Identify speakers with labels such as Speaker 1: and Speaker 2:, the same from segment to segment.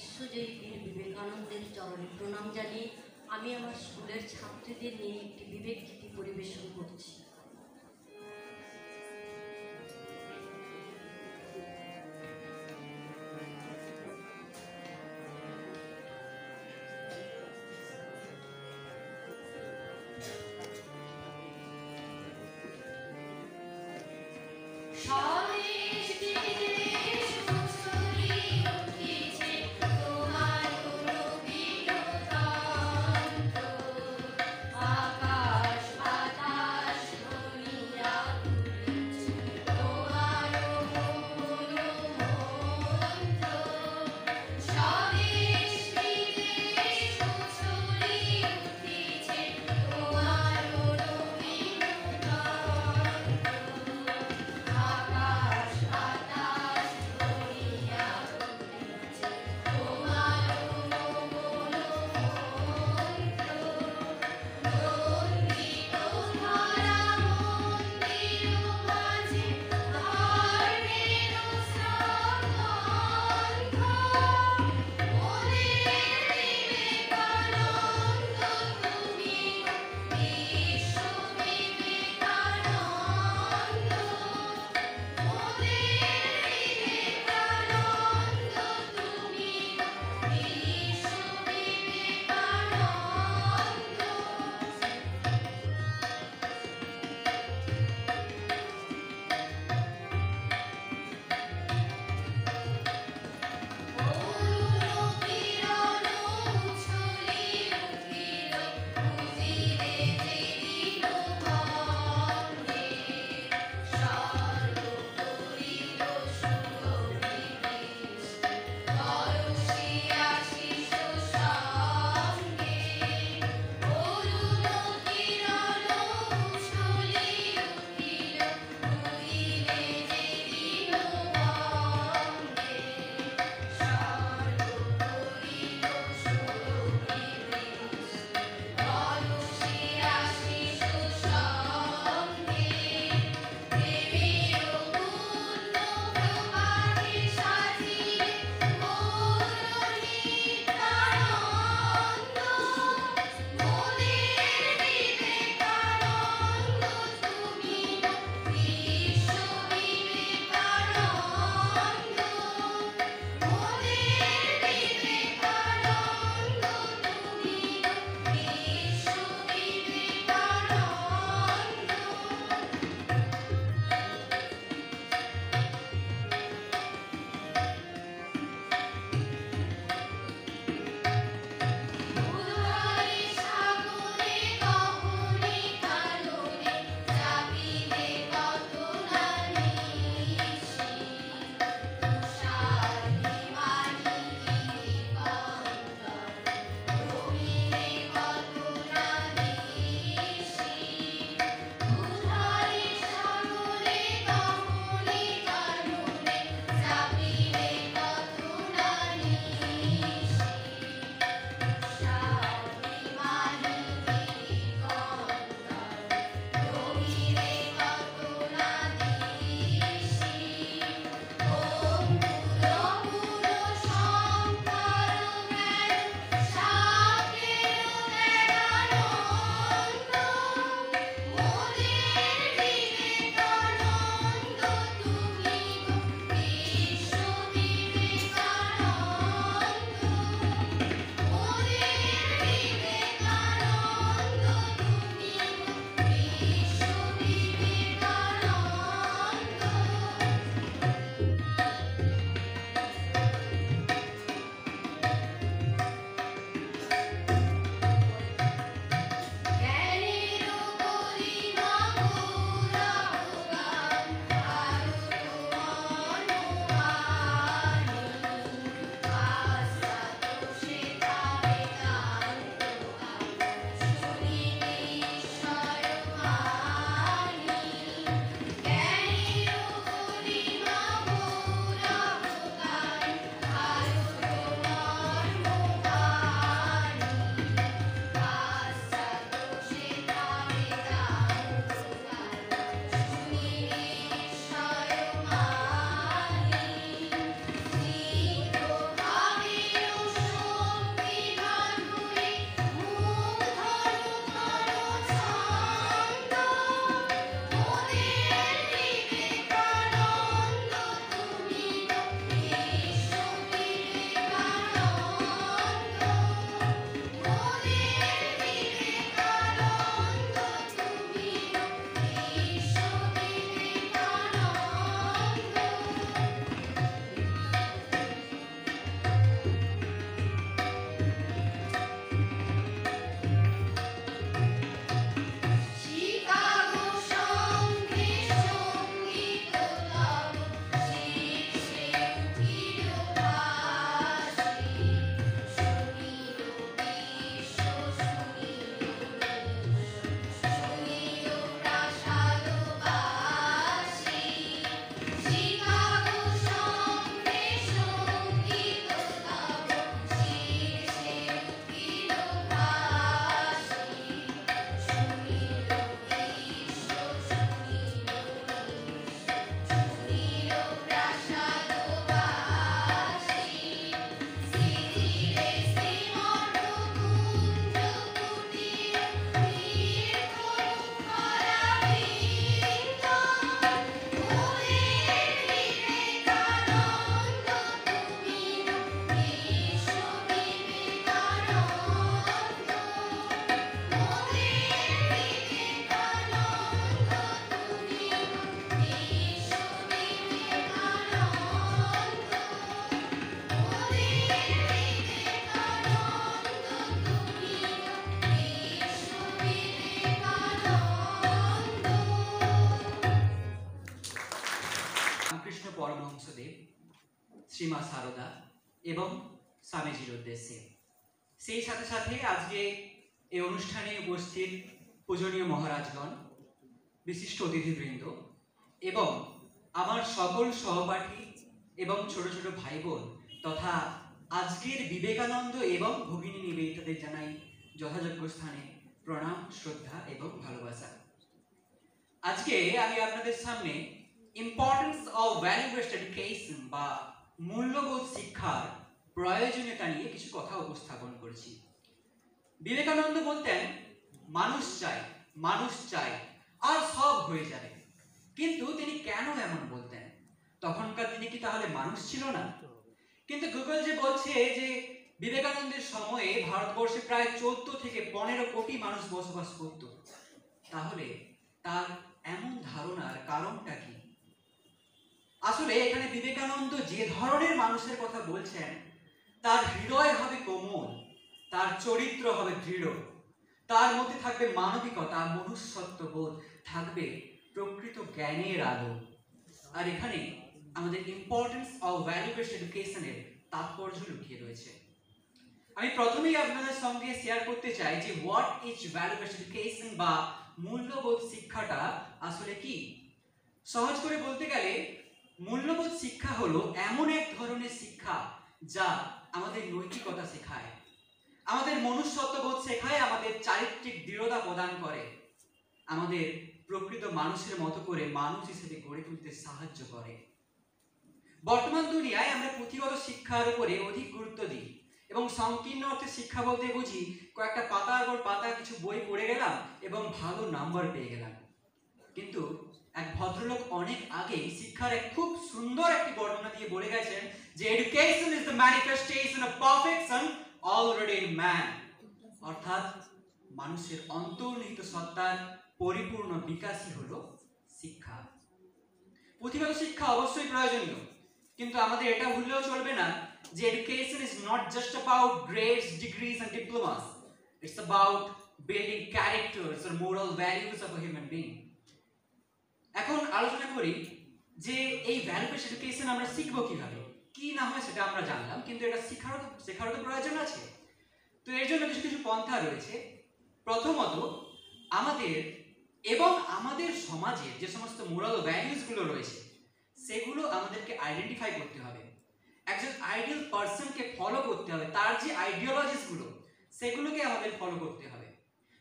Speaker 1: বিশ্বজয়ী বীর বিবেকানন্দের চরণে প্রণাম জানিয়ে আমি আমার স্কুলের ছাত্রীদের নিয়ে একটি বিবেক গীতি পরিবেশন করছি।
Speaker 2: আকাশ বাতাস শ্রীমা সারদা এবং স্বামীজির উদ্দেশ্যে। সেই সাথে সাথে আজকে এই অনুষ্ঠানে উপস্থিত পূজনীয় মহারাজগণ, বিশিষ্ট অতিথিবৃন্দ এবং আমার সকল সহপাঠী এবং ছোট ছোট ভাই বোন তথা আজকের বিবেকানন্দ এবং ভগিনী নিবেদিতাদের জানাই যথাযোগ্য স্থানে প্রণাম, শ্রদ্ধা এবং ভালোবাসা। আজকে আমি আপনাদের সামনে importance of value based education বা মূল্যবোধ শিক্ষার প্রয়োজনীয়তা নিয়ে কিছু কথা উপস্থাপন করেছি। বিবেকানন্দ বলতেন, মানুষ চাই, মানুষ চাই, আর সব হয়ে যাবে। কিন্তু তিনি কেন এমন বলতেন? তখনকার দিনে কি তাহলে মানুষ ছিল না? কিন্তু গুগল যে বলছে যে বিবেকানন্দের সময়ে ভারতবর্ষে প্রায় 14 থেকে 15 কোটি মানুষ বসবাস করত, তাহলে তার এমন ধারণার কারণটা কি? আসলে এখানে বিবেকানন্দ যে ধরনের মানুষের কথা বলছেন, তার হৃদয় হবে কোমল, তার চরিত্র হবে দৃঢ়, তার মধ্যে থাকবে মানবিকতা, মনুষ্যত্ববোধ, থাকবে প্রকৃত জ্ঞানের আলো। আর এখানে আমাদের ইম্পর্টেন্স অফ ভ্যালু বেসড এডুকেশনের তাৎপর্য লুকিয়ে রয়েছে। আমি প্রথমেই আপনাদের সঙ্গে শেয়ার করতে চাই যে what is value based education বা মূল্যবোধ শিক্ষাটা আসলে কি। সহজ করে বলতে গেলে মূল্যবোধ শিক্ষা হলো এমন এক ধরনের শিক্ষা যা আমাদের নৈতিকতা শেখায়, আমাদের মনুষ্যত্ববোধ শেখায়, আমাদের চারিত্রিক দৃঢ়তা প্রদান করে, আমাদের প্রকৃত মানুষের মতো করে মানুষ হিসেবে গড়ে তুলতে সাহায্য করে। বর্তমান দুনিয়ায় আমরা পুঁথিগত শিক্ষার উপরে অধিক গুরুত্ব দিই এবং সংকীর্ণ অর্থে শিক্ষা বলতে বুঝি কয়েকটা পাতার পর পাতা কিছু বই পড়ে গেলাম এবং ভালো নাম্বার পেয়ে গেলাম। কিন্তু এক ভদ্রলোক অনেক আগে শিক্ষার এক খুব সুন্দর একটি বর্ণনা দিয়ে বলে গেছেন যে education is the manifestation of perfection already in man, অর্থাৎ মানুষের অন্তর্নিহিত সত্তার পরিপূর্ণ বিকাশই হলো শিক্ষা। পুঁথিগত শিক্ষা অবশ্যই প্রয়োজনীয়, কিন্তু আমাদের এটা ভুললেও চলবে না যে education is not just about grades, degrees and diplomas, it's about building characters or moral values of a human being. এখন আলোচনা করি যে এই ভ্যালু বেসড এডুকেশন আমরা শিখবো কিভাবে। কি না হয় সেটা আমরা জানলাম, কিন্তু এটা শেখারও তো প্রয়োজন আছে। তো এর জন্য কিছু কিছু পন্থা রয়েছে। প্রথমত, আমাদের এবং আমাদের সমাজের যে সমস্ত মোরাল ভ্যালুসগুলো রয়েছে সেগুলো আমাদেরকে আইডেন্টিফাই করতে হবে। একজন আইডিয়াল পারসনকে ফলো করতে হবে, তার যে আইডিওলজিসগুলো সেগুলোকে আমাদের ফলো করতে হবে।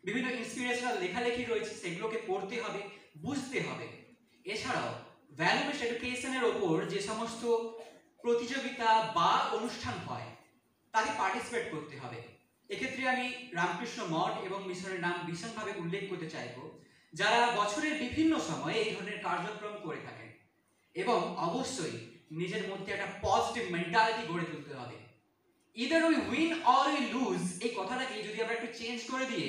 Speaker 2: বিভিন্ন ইন্সপিরেশনাল লেখালেখি রয়েছে সেগুলোকে পড়তে হবে, বুঝতে হবে। এছাড়াও ভ্যালু বেসড এডুকেশনের ওপর যে সমস্ত প্রতিযোগিতা বা অনুষ্ঠান হয় তাতে পার্টিসিপেট করতে হবে। এক্ষেত্রে আমি রামকৃষ্ণ মঠ এবং মিশনের নাম ভীষণভাবে উল্লেখ করতে চাইব, যারা বছরের বিভিন্ন সময়ে এই ধরনের কার্যক্রম করে থাকেন। এবং অবশ্যই নিজের মধ্যে একটা পজিটিভ মেন্টালিটি গড়ে তুলতে হবে। Either we win or we loose, এই কথাটাকে যদি আমরা একটু চেঞ্জ করে দিয়ে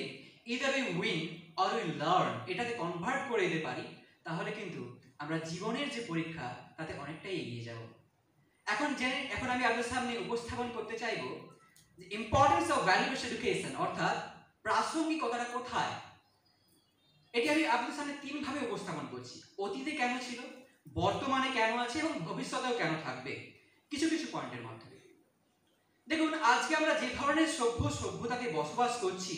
Speaker 2: either we win or we learn এটাকে কনভার্ট করে দিতে পারি, তাহলে কিন্তু আমরা জীবনের যে পরীক্ষা তাতে অনেকটাই এগিয়ে যাব। এখন আমি আপনাদের সামনে উপস্থাপন করতে চাইব যে importance of value based education, অর্থাৎ প্রাসঙ্গিকতাটা কোথায়। এটি আমি আপনাদের সামনে তিন ভাবে উপস্থাপন করছি। অতীতে কেন ছিল, বর্তমানে কেন আছে এবং ভবিষ্যতেও কেন থাকবে, কিছু কিছু পয়েন্টের মাধ্যমে। দেখুন, আজকে আমরা যে ধরনের সভ্যতাতে বসবাস করছি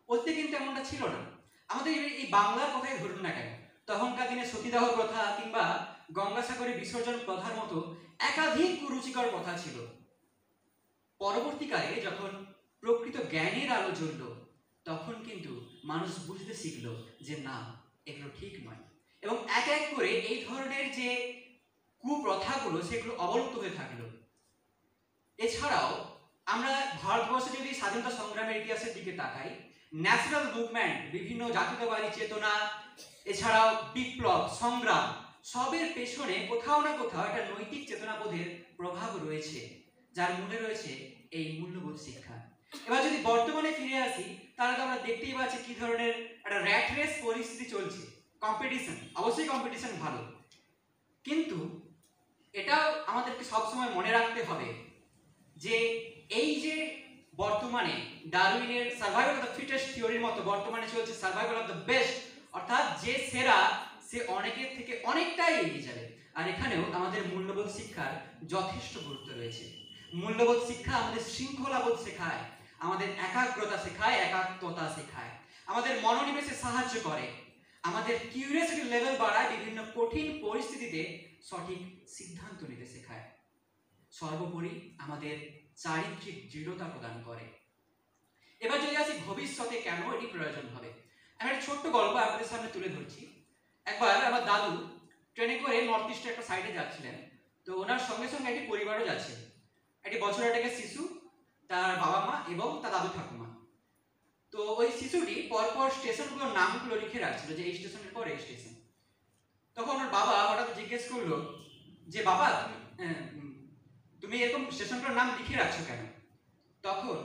Speaker 2: ওতে কিন্তু এমনটা ছিল না। আমাদের এই বাংলার কথাই ধরুন না কেন, তখনকার দিনে সতীদাহ প্রথা কিংবা গঙ্গাসাগরে বিসর্জন প্রথার মতো একাধিক কুরুচিকর কথা ছিল। পরবর্তীকালে যখন প্রকৃত জ্ঞানের আলো জ্বলল, তখন কিন্তু মানুষ বুঝতে শিখল যে না, এগুলো ঠিক নয়, এবং এক এক করে এই ধরনের যে কুপ্রথাগুলো সেগুলো অবলুপ্ত হয়ে থাকলো। এছাড়াও আমরা ভারতবর্ষে যদি স্বাধীনতা সংগ্রামের ইতিহাসের দিকে তাকাই, ন্যাশনাল মুভমেন্ট, বিভিন্ন জাতীয়তাবাদী চেতনা, এছাড়াও বিপ্লব সংগ্রাম, সবের পেছনে কোথাও না কোথাও একটা নৈতিক চেতনাবোধের প্রভাব রয়েছে, যার মূলে রয়েছে এই মূল্যবোধ শিক্ষা। এবার যদি বর্তমানে ফিরে আসি, তাহলে তো আমরা দেখতেই পাচ্ছি কি ধরনের একটা র্যাট রেস পরিস্থিতি চলছে। কম্পিটিশন, অবশ্যই কম্পিটিশন ভালো, কিন্তু এটাও আমাদেরকে সবসময় মনে রাখতে হবে যে এই যে বর্তমানে ডারউইনের সার্ভাইভাল অফ দ্য ফিটেস্ট থিওরির মতো বর্তমানে চলছে সার্ভাইভাল অফ দ্য বেস্ট, অর্থাৎ যে সেরা সে অনেকের থেকে অনেকটাই এগিয়ে যাবে। আর এখানেও আমাদের মূল্যবোধ শিক্ষার যথেষ্ট গুরুত্ব রয়েছে। মূল্যবোধ শিক্ষা আমাদের শৃঙ্খলাবোধ শেখায়, আমাদের একাগ্রতা শেখায়, একাত্মতা শেখায়, আমাদের মনোনিবেশে সাহায্য করে, আমাদের কিউরিয়াসিটি লেভেল বাড়ায়, বিভিন্ন কঠিন পরিস্থিতিতে সঠিক সিদ্ধান্ত নিতে শেখায়, সর্বোপরি আমাদের চারিত্রিক দৃঢ়তা প্রদান করে। এবার যদি আসি ভবিষ্যতে কেন এটি প্রয়োজন হবে, আমি একটা ছোট্ট গল্প আপনাদের সামনে তুলে ধরছি। একবার আমার দাদু ট্রেনে করে নর্থ ইস্টের একটা সাইডে যাচ্ছিলেন, তো ওনার সঙ্গে সঙ্গে একটি পরিবারও যাচ্ছে, একটি বছর একটা শিশু, তার বাবা মা এবং তার দাদু ঠাকুমা। তো ওই শিশুটি পরপর স্টেশনগুলোর নামগুলো লিখে রাখছিল যে এই স্টেশনের পর এই স্টেশন। তখন ওর বাবা হঠাৎ জিজ্ঞেস করলো যে বাবা তুমি এরকম স্টেশনগুলোর নাম লিখে রাখছো কেন? তখন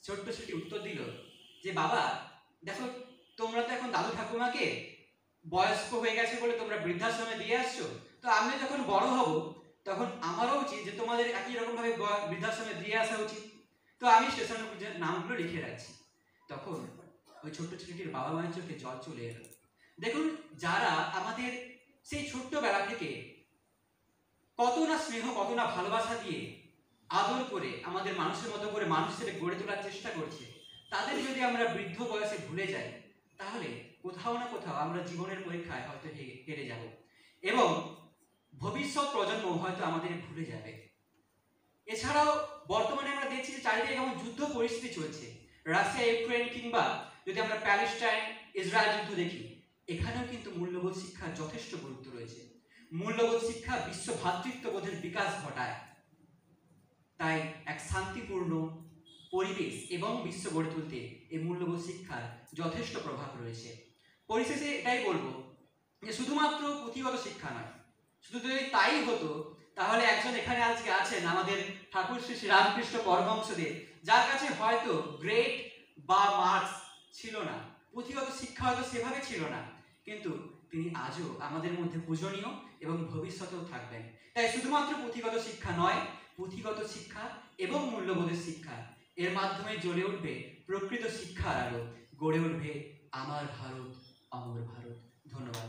Speaker 2: ছোট্ট ছেলেটি উত্তর দিল যে বাবা দেখো, তোমরা তো এখন দাদু ঠাকুমাকে বয়স্ক হয়ে গেছে বলে তোমরা বৃদ্ধাশ্রমে দিয়ে আসছো, তো আমি যখন বড় হব তখন আমারও উচিত যে তোমাদের একই রকম ভাবে বৃদ্ধাশ্রমে দিয়ে আসা উচিত, তো আমি স্টেশনের নামগুলো লিখে রাখছি। তখন ওই ছোট্ট ছেলেটির বাবা মায়ের চোখে জল চলে এলো। দেখুন, যারা আমাদের সেই ছোট্টবেলা থেকে কত না স্নেহ, কত না ভালোবাসা দিয়ে আদর করে আমাদের মানুষের মতো করে মানুষ হিসেবে গড়ে তোলার চেষ্টা করছে, তাদের যদি আমরা বৃদ্ধ বয়সে ভুলে যাই, তাহলে কোথাও না কোথাও আমরা জীবনের পরীক্ষায় হয়তো হেরে যাব এবং ভবিষ্যৎ প্রজন্ম হয়তো আমাদের ভুলে যাবে। এছাড়াও বর্তমানে আমরা দেখছি যে চারিদিকে কেমন যুদ্ধ পরিস্থিতি চলছে, রাশিয়া ইউক্রেন কিংবা যদি আমরা প্যালেস্টাইন ইসরায়েল যুদ্ধ দেখি, এখানেও কিন্তু মূল্যবোধ শিক্ষার যথেষ্ট গুরুত্ব রয়েছে। মূল্যবোধ শিক্ষা বিশ্ব ভ্রাতৃত্ববোধের বিকাশ ঘটায়, তাই এক শান্তিপূর্ণ পরিবেশ এবং বিশ্ব গড়ে তুলতে এই মূল্যবোধ শিক্ষার যথেষ্ট প্রভাব রয়েছে। পরিশেষে এটাই বলবো যে শুধুমাত্র পুঁথিগত শিক্ষা নয়, শুধু যদি তাই হতো তাহলে একজন এখানে আজকে আছেন আমাদের ঠাকুর শ্রী শ্রী রামকৃষ্ণ পরমহংসদেব, যার কাছে হয়তো গ্রেড বা মার্কস ছিল না, পুঁথিগত শিক্ষা হয়তো সেভাবে ছিল না, কিন্তু তিনি আজও আমাদের মধ্যে পূজনীয় এবং ভবিষ্যতেও থাকবেন। তাই শুধুমাত্র পুঁথিগত শিক্ষা নয়, পুঁথিগত শিক্ষা এবং মূল্যবোধের শিক্ষা, এর মাধ্যমে জ্বলে উঠবে প্রকৃত শিক্ষার আলো, গড়ে উঠবে আমার ভারত, অমর ভারত। ধন্যবাদ।